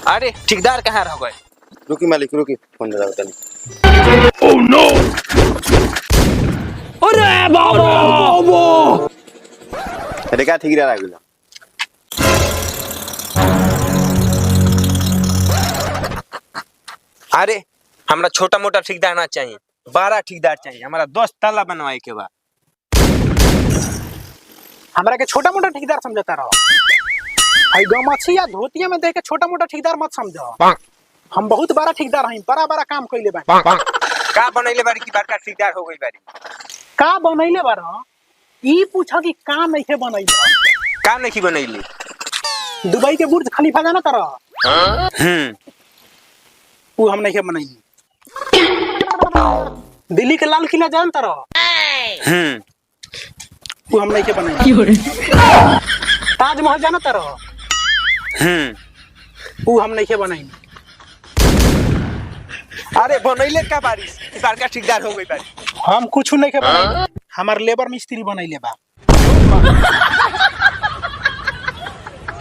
अरे ठेकेदार कहाँ रह गए? रुकी मालिक रुकी, फोन लगाओ तनी। Oh no! अरे बाबा! अरे क्या ठेकेदार आ गेला? अरे हमरा छोटा मोटा ठेकेदार ना चाहिए, बड़ा ठेकेदार चाहिए। हमारा 10 ताला बनवाए के बा। हमरा के छोटा मोटा ठेकेदार समझता रहो। आई गमछी या धोतिया में देख के छोटा मोटा ठेकेदार मत समझो। हम बहुत बड़ा ठेकेदार हई, बड़ा बड़ा काम कइले बानी। का बनैले बारी की बड़का ठेकेदार हो गई बारी? का बनैले बारो? ई पूछा कि का नइखे बनैले। का नहीं बनैली? दुबई के बुर्ज खलीफा जाना तरह वो हम नइखे बनैली। दिल्ली के लाल किला जान तरह वो हम नइखे बनैली। ताजमहल जाना तरह वो हम नइखे बनैली। अरे बनैले का बारी की बड़का ठेकेदार हो गई बारी? हम कुछ नइखे बनैली। हमार लेबर मिस्त्री बनैले बा।